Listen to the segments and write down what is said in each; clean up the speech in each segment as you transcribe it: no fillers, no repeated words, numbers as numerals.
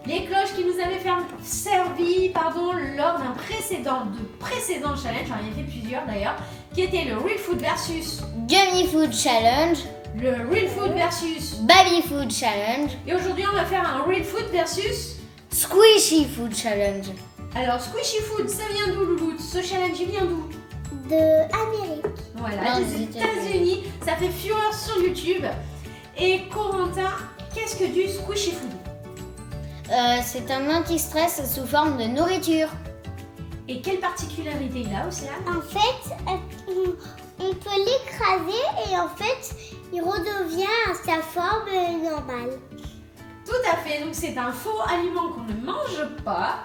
les cloches qui nous avaient servi lors d'un précédent challenge, j'en ai fait plusieurs d'ailleurs, qui était le Real Food versus Gummy Food Challenge, le Real Food versus Baby Food Challenge et aujourd'hui on va faire un Real Food versus Squishy Food Challenge. Alors Squishy Food, ça vient d'où Loulou? Ce challenge il vient d'où? De Amérique. Voilà, des États-Unis, ça fait fureur sur YouTube. Et Corentin, qu'est-ce que du Squishy Food? C'est un anti-stress sous forme de nourriture. Et quelle particularité il a, Océane? En fait, on peut l'écraser et en fait, il redevient à sa forme normale. Tout à fait, donc c'est un faux aliment qu'on ne mange pas,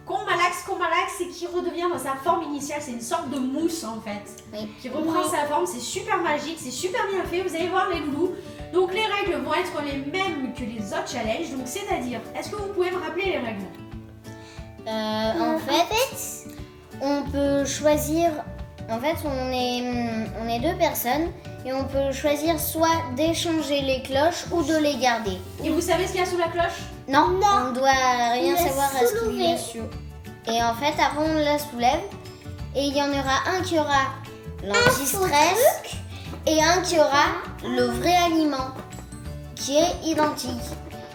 qu'on malaxe et qui redevient dans sa forme initiale. C'est une sorte de mousse en fait, Oui. qui reprend sa forme. C'est super magique, c'est super bien fait, vous allez voir les loulous. Donc les règles vont être les mêmes que les autres challenges, donc c'est-à-dire, est-ce que vous pouvez me rappeler les règles? En fait, on peut choisir. En fait, on est deux personnes et on peut choisir soit d'échanger les cloches ou de les garder. Et vous savez ce qu'il y a sous la cloche? Non, Non. on doit rien On la savoir à ce qu'il y a soulever. dessus. Et en fait, après, on la soulève et il y en aura un qui aura l'anti-stress et un qui aura le vrai aliment qui est identique.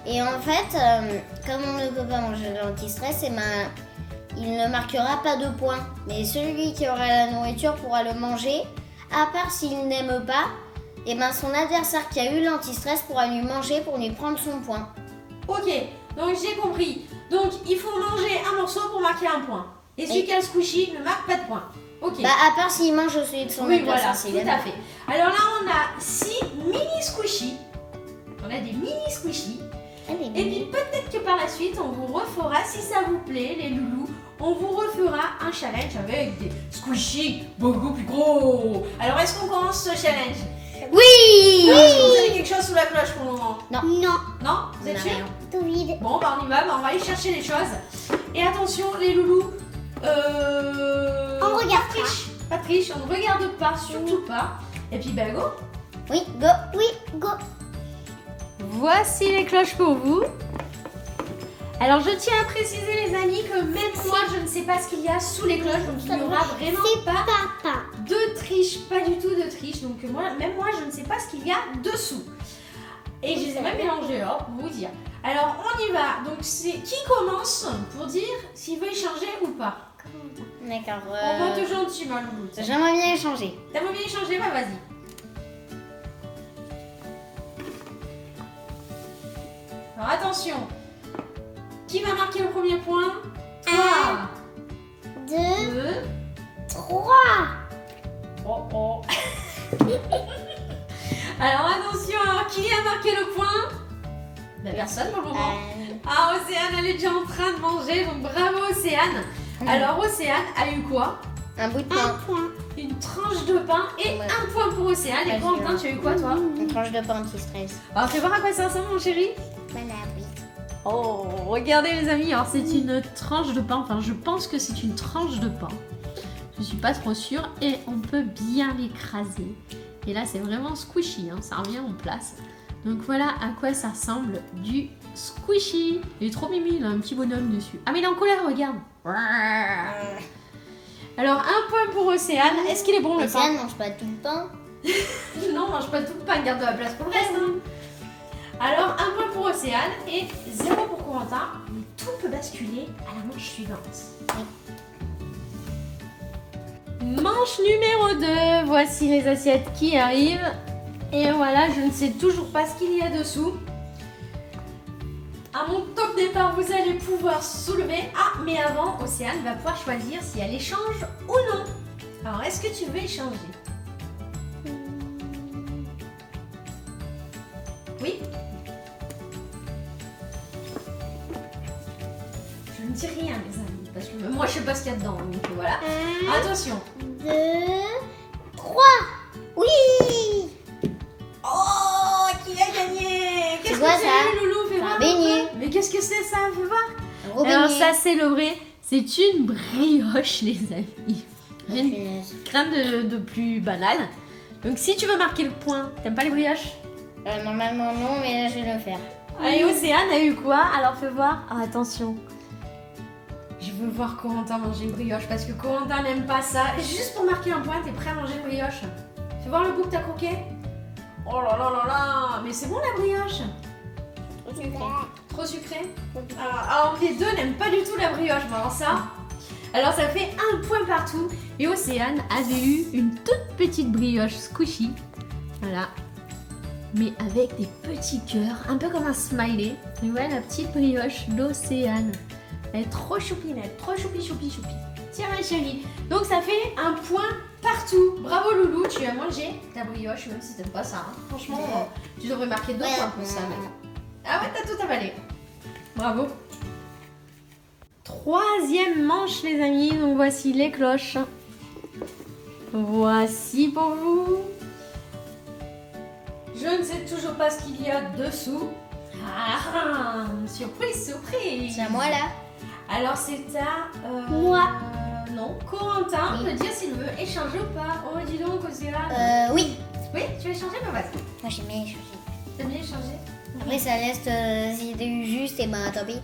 Et en fait, comme on ne peut pas manger l'anti-stress, il ne marquera pas de points. Mais celui qui aura la nourriture pourra le manger, à part s'il n'aime pas, et ben son adversaire qui a eu l'anti-stress pourra lui manger pour lui prendre son point. Ok, donc j'ai compris. Donc il faut manger un morceau pour marquer un point. Et celui qui a le squishy ne marque pas de point. Ok. Bah à part s'il mange celui de son Oui, adversaire. voilà, s'il tout aime. à fait. Alors là, on a 6 mini squishy. On a des mini squishy. Elle est Et puis mignonne. peut-être que par la suite, on vous refera, si ça vous plaît, les loulous, on vous refera un challenge avec des squishy beaucoup plus gros. Alors, est-ce qu'on commence ce challenge? Oui. Est-ce que vous avez quelque chose sous la cloche pour le moment? Non, Non? Vous On êtes a sûr? rien. tout vide. Bon, bah on y va, bah, on va aller chercher les choses. Et attention, les loulous, On regarde pas de triche. Pas de triche, on ne regarde pas, surtout pas. Et puis, bah go. Oui, go. Oui, go. Voici les cloches pour vous. Alors je tiens à préciser les amis que même moi je ne sais pas ce qu'il y a sous les cloches, donc il n'y aura vraiment C'est pas papa. de triche, pas du tout de triche. Donc même moi je ne sais pas ce qu'il y a dessous. Et je les ai même mélangés alors pour vous dire. Alors on y va, donc c'est qui commence pour dire s'il veut échanger ou pas. D'accord. On monte gentil ma louloute. J'aimerais bien échanger. T'aimerais bien échanger? Bah vas-y. Alors attention, qui va marquer le premier point? Toi. 2, 2. 3. Oh oh. Alors attention, alors qui a marqué le point? Ben, personne pour le moment. Ah, Océane, elle est déjà en train de manger, donc bravo Océane. Alors Océane a eu quoi? Un bout de 1 pain. point. Une tranche de pain et Ouais. un point pour Océane. Et Vas-y, Corentin, tu as eu quoi toi? Une tranche de pain anti-stress. Alors fais voir à quoi ça ressemble mon chéri. Voilà, oui. Oh, regardez les amis, alors c'est une tranche de pain, enfin je pense que c'est une tranche de pain. Je suis pas trop sûre et on peut bien l'écraser. Et là c'est vraiment squishy, hein, ça revient en place. Donc voilà à quoi ça ressemble du squishy. Il est trop mimi, il a un petit bonhomme dessus. Ah mais il est en colère, regarde. Alors un point pour Océane, est-ce qu'il est bon le Mais ça pain? ne mange pas tout le pain. Non, mange pas tout le pain, garde de la place pour le reste. Hein. Alors, un point pour Océane et 0 pour Corentin. Mais tout peut basculer à la manche suivante. Manche numéro 2. Voici les assiettes qui arrivent. Et voilà, je ne sais toujours pas ce qu'il y a dessous. À mon top départ, vous allez pouvoir soulever. Ah, mais avant, Océane va pouvoir choisir si elle échange ou non. Alors, est-ce que tu veux échanger? Oui. Je ne dis rien, les amis, parce que moi je sais pas ce qu'il y a dedans, donc voilà. 1, Attention. 2, 3. Oui. Oh, qui a gagné? Qu'est-ce que quoi, c'est, ça? Loulou? Fais C'est voir. un beignet. Mais qu'est-ce que c'est ça? Fais voir. Un gros Alors beignet. ça c'est le vrai. C'est une brioche, les amis. J'ai une Punaise. crainte de plus banale. Donc si tu veux marquer le point, t'aimes pas les brioches? Normalement non, mais là je vais le faire. Allez, Océane a eu quoi? Alors fais voir. Ah, attention. Je veux voir Corentin manger une brioche parce que Corentin n'aime pas ça. Juste pour marquer un point, t'es prêt à manger une brioche? Fais voir le goût que t'as croqué. Oh là là là là. Mais c'est bon la brioche? Trop sucré? Alors les deux n'aiment pas du tout la brioche. Bon, alors ça fait un point partout. Et Océane avait eu une toute petite brioche squishy. Voilà. Mais avec des petits cœurs, un peu comme un smiley. Et voilà la petite brioche d'Océane. Elle est trop choupinette, trop choupi. Tiens ma chérie. Donc ça fait un point partout. Bravo Loulou, tu as mangé ta brioche, même si t'aimes pas ça. Hein. Franchement, tu devrais marquer 2 points pour ça. Mec. Ah ouais, t'as tout avalé. Bravo. Troisième manche les amis, donc voici les cloches. Voici pour vous. Je ne sais toujours pas ce qu'il y a dessous. Ah, surprise. C'est à moi là. Alors c'est à... Moi. Non, Corentin peut dire s'il veut échanger ou pas. Oh dis donc Océane. Oui. Oui, tu veux échanger? Bah vas-y. Moi j'aime bien échanger. T'aimes bien échanger? Après ça laisse si t'as eu juste et ben tant pis.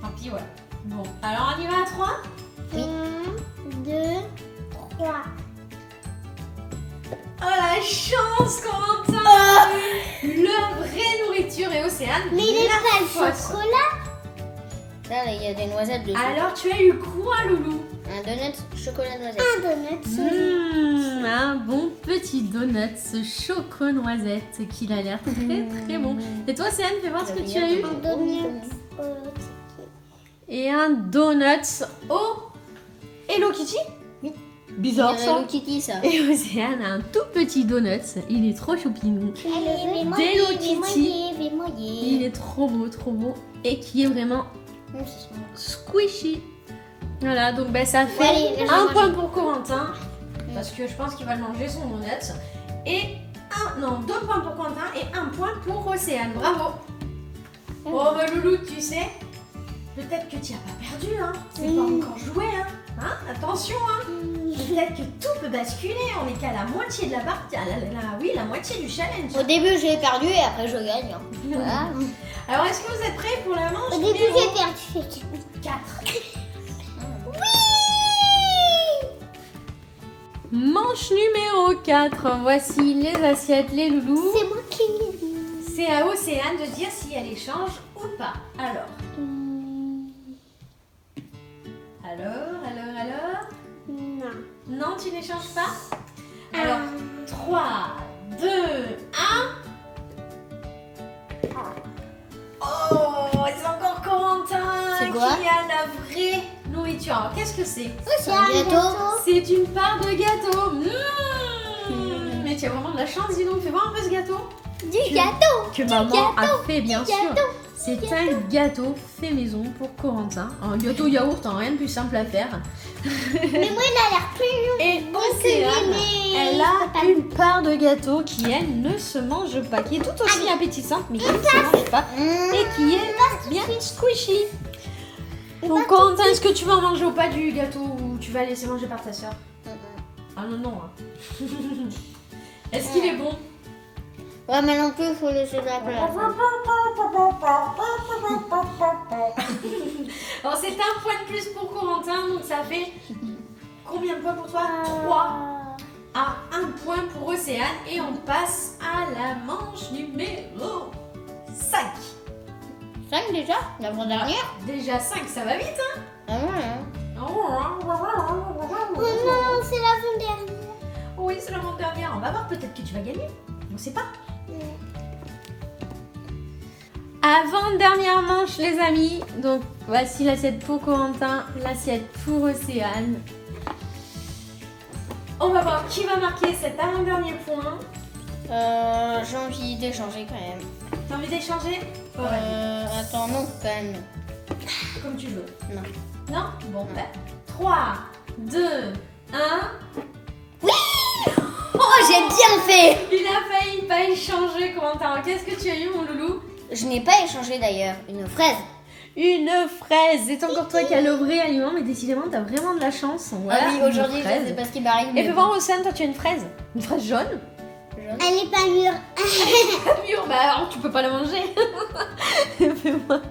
Tant pis ouais. Bon, alors on y va à 3? Oui. 1, 2, 3. Oh la chance Corentin. La vraie nourriture et Océane. Mais il est la pas le fausse. chocolat. Là, il y a des noisettes dessus. Alors tu as eu quoi Loulou? Un donut chocolat noisette. Un donut. Un bon petit donut choco noisette qu'il a l'air très bon. Et toi Océane, fais voir ce que tu as eu. Un donut. Et un donut au Hello Kitty? Oui. Bizarre Il y a ça. Hello Kitty ça. Et Océane a un tout petit donut. Il est trop choupinou. Allez, Hello Kitty. Il vais est trop beau et qui est vraiment squishy. Voilà, donc ben, ça fait Allez, je vais un manger. point pour Corentin parce que je pense qu'il va le manger son donut et 2 points pour Corentin et 1 point pour Océane. Bravo. Oh bah Loulou, tu sais, peut-être que tu n'as pas perdu, hein. C'est pas encore joué, hein. Attention, hein. Peut-être que tout peut basculer. On est qu'à la moitié de la partie, la moitié du challenge. Au début j'ai perdu et après je gagne. Hein. Voilà. Alors est-ce que vous êtes prêts pour la manche Au début, numéro j'ai perdu. 4? Manche numéro 4. Voici les assiettes, les loulous. C'est moi qui l'ai dit. C'est à Océane de dire si elle échange ou pas. Alors, Non. non, tu n'échanges pas? Alors, 3, 2, 1. Oh, c'est encore Corentin C'est quoi? qui a la vraie nourriture. Alors, qu'est-ce que c'est? C'est un gâteau. C'est une part de gâteau. Mais tu as vraiment de la chance, dis donc. Fais voir un peu ce gâteau. Du gâteau. Que maman a fait, bien sûr. gâteau. C'est un gâteau fait maison pour Corentin. Un gâteau yaourt, hein, rien de plus simple à faire. Mais moi, il a l'air plus long. Et que Océane, les- elle a une part de gâteau qui, elle, ne se mange pas, qui est tout aussi appétissante, mais qui ne se mange pas, et qui est bien squishy. Donc, Corentin, est-ce que tu vas en manger ou pas du gâteau ou tu vas laisser manger par ta soeur? Ah non. Hein. Est-ce qu'il est bon? Ouais, mais non plus, il faut laisser de la place. Alors, c'est un point de plus pour Corentin, donc ça fait combien de points pour toi? 3 à 1 point pour Océane. Et on passe à la manche numéro 5. 5 déjà? L'avant-dernière? Déjà 5, ça va vite, hein? Ah ouais. Hein. Oh non, c'est l'avant-dernière. Oui, c'est l'avant-dernière. On va voir, peut-être que tu vas gagner. On sait pas. Avant-dernière manche, les amis. Donc, voici l'assiette pour Corentin, l'assiette pour Océane. On va voir qui va marquer cet avant-dernier point. J'ai envie d'échanger quand même. T'as envie d'échanger? Attends, non, quand même. Comme tu veux. Non. Non? Bon, bah. 3, 2, 1. Oh, j'ai bien fait! Il a failli pas échanger, Corentin. Alors, qu'est-ce que tu as eu, mon loulou? Je n'ai pas échangé d'ailleurs. Une fraise. Une fraise. C'est encore toi qui as le vrai aliment, mais décidément, t'as vraiment de la chance. Voilà, ah oui, une aujourd'hui, fraise. je sais pas ce qui m'arrive. Et mais fais bon. voir, Océane, toi, tu as une fraise. Une fraise jaune? jaune. Elle est pas mûre. Mûre, bah alors tu peux pas la manger. Fais-moi.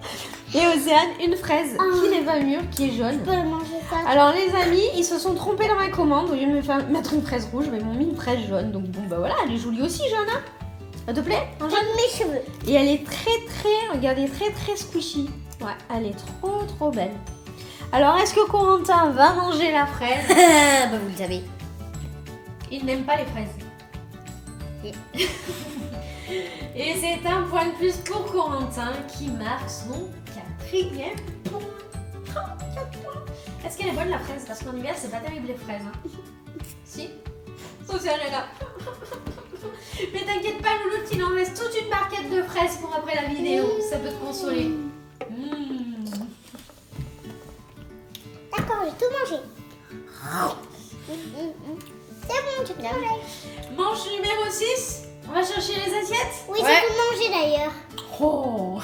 Et Océane, une fraise qui n'est pas mûre, qui est jaune. Je peux le manger ça. Alors les amis, ils se sont trompés dans ma commande. Au lieu de me faire mettre une fraise rouge, mais ils m'ont mis une fraise jaune. Donc bon bah voilà, elle est jolie aussi jaune. Hein. Ça te plaît un jaune? Comme mes cheveux. Et elle est très, regardez, très squishy. Ouais, elle est trop belle. Alors est-ce que Corentin va manger la fraise? Bah vous le savez. Il n'aime pas les fraises. Et c'est un point de plus pour Corentin qui marque son 4e point. Oh, 4 points. Est-ce qu'elle est bonne la fraise? Parce qu'en hiver, c'est pas terrible les fraises. Hein. Si? Océane est là. Mais t'inquiète pas, Louloute, il en reste toute une barquette de fraises pour après la vidéo. Ça peut te consoler. D'accord, j'ai tout mangé. C'est bon, j'ai tout mangé. Manche numéro 6. On va chercher les assiettes? Oui, Ouais. j'ai tout mangé d'ailleurs. Oh.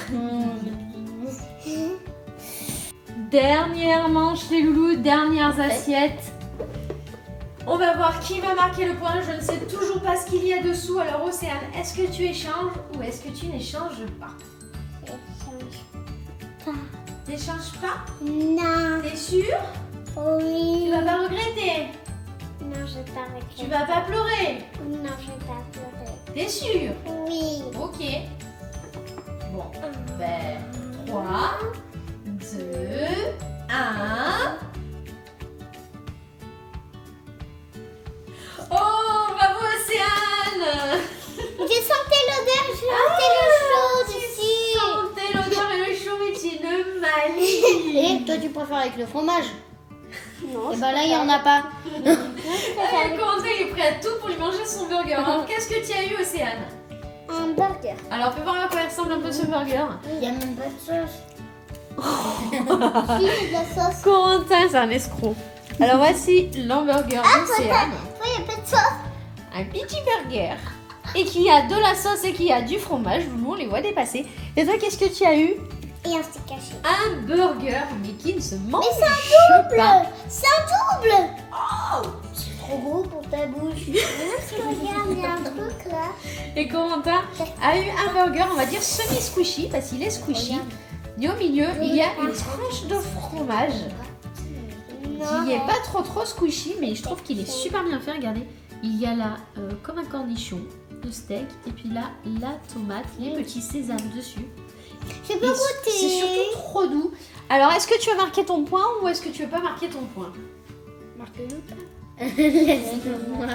Dernière manche les loulous, dernières assiettes. On va voir qui va marquer le point. Je ne sais toujours pas ce qu'il y a dessous. Alors Océane, est-ce que tu échanges ou est-ce que tu n'échanges pas? T'échanges pas? Non. T'es sûre? Tu Oui. vas pas regretter? Non, je vais pas Tu regretter. vas pas pleurer? Non, je vais pas pleurer. T'es sûre? Oui. Ok. Bon, ben 3, 2, 1. Oh, bravo Océane! J'ai senti l'odeur, j'ai senti le chaud dessus. Sentez l'odeur et le chaud, mais tu ne Et m'alies. toi tu préfères avec le fromage? Non, Et bah là il y en a pas. Corentin il est prêt à tout pour lui manger son burger. Alors qu'est-ce que tu as eu Océane? un burger. Alors fais voir à quoi il ressemble un peu ce burger. Il y a même pas de sauce. Si, de la sauce. Corentin c'est un escroc. Alors voici l'hamburger d'Océane. Oui, il n'y a pas de sauce. Un petit burger. Et qui a de la sauce et qui a du fromage. Loulou, on les voit dépasser. Et toi qu'est-ce que tu as eu? Et un steak caché. Un burger, mais qui ne se mange Mais c'est un double. pas. C'est un double. C'est trop gros pour ta bouche. Regarde, il y a un truc là. Et Corentin a eu un burger, on va dire semi-squishy, parce qu'il est squishy. Et au milieu, il y a une tranche de fromage qui est pas trop squishy, mais je trouve qu'il est super bien fait. Regardez, il y a là comme un cornichon de steak, et puis là, la tomate, les petits sésames dessus. Je peux Et goûter. c'est surtout trop doux. Alors, est-ce que tu veux marquer ton point ou est-ce que tu veux pas marquer ton point? Marque-le pas. Laisse-moi.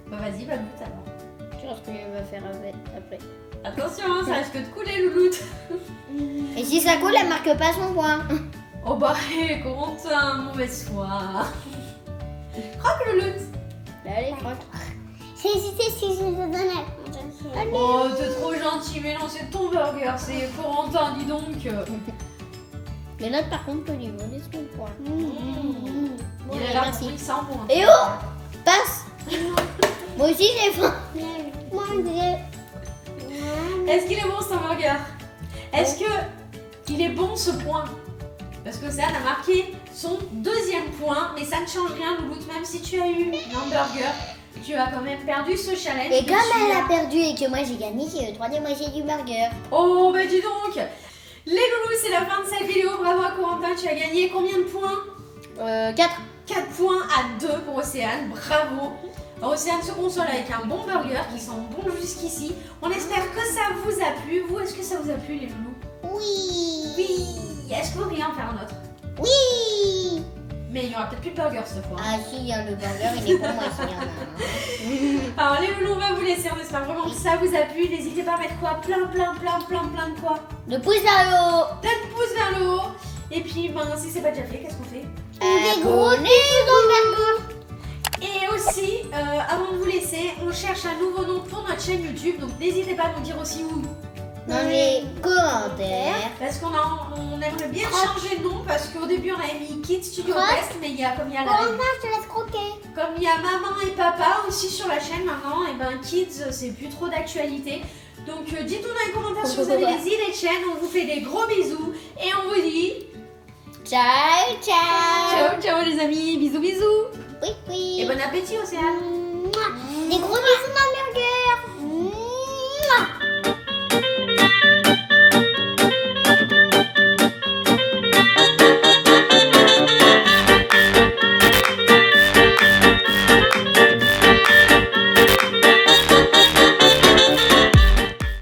Bah vas-y, va goûter alors. Tu vois ce qu'il va faire après. Attention, hein, ça risque de couler, Louloute. Et si ça coule, elle marque pas son point. Oh bah, hé, Corentin, mauvaise foi. Croque, Louloute. Allez, croque. J'ai hésité si je le donnais. Oh, t'es trop gentil, mais non, c'est ton burger, c'est Corentin, dis donc. Mais là, par contre, peut lui voler son point. Il a l'air merci. pourri sans point. Et oh, passe. Moi aussi, j'ai faim. Moi, j'ai. Est-ce qu'il est bon, ce burger? Est-ce que il est bon, ce point? Parce que ça a marqué son 2e point, mais ça ne change rien, Louloute, même si tu as eu un hamburger. Tu as quand même perdu ce challenge. Et que comme tu elle as- a perdu et que moi j'ai gagné, c'est le 3e moitié du burger. Oh, bah dis donc. Les loulous, c'est la fin de cette vidéo. Bravo à Corentin, tu as gagné combien de points? 4. 4 points à 2 pour Océane. Bravo. Alors, Océane se console avec un bon burger qui sent bon jusqu'ici. On espère que ça vous a plu. Vous, est-ce que ça vous a plu, les loulous? Oui. Oui. Est-ce que vous voudriez en faire un autre? Oui. Mais il n'y aura peut-être plus de burger cette fois. Ah si, il y a le burger, il est pour moi s'il y en a un. Alors les loulous, on va vous laisser. On espère vraiment que ça vous a plu. N'hésitez pas à mettre quoi? Plein de quoi? Le pouce vers le haut. Plein de pouces vers le haut. Et puis, ben, si c'est pas déjà fait, qu'est-ce qu'on fait? Des gros bisous dans le burger. Et aussi, avant de vous laisser, on cherche un nouveau nom pour notre chaîne YouTube. Donc n'hésitez pas à nous dire aussi où. Dans les commentaires. Parce qu'on aimerait bien changer de nom. Parce qu'au début, on avait mis Kids Studio Crotte. Quest. Mais il y a Corentin, je te laisse croquer. comme il y a maman et papa aussi sur la chaîne maintenant, et ben Kids, c'est plus trop d'actualité. Donc dites-nous dans les commentaires si vous avez des idées de chaîne. On vous fait des gros bisous. Et on vous dit Ciao, ciao. ciao, ciao les amis. Bisous, bisous. Oui, oui. Et bon appétit, Océane. Des gros bisous,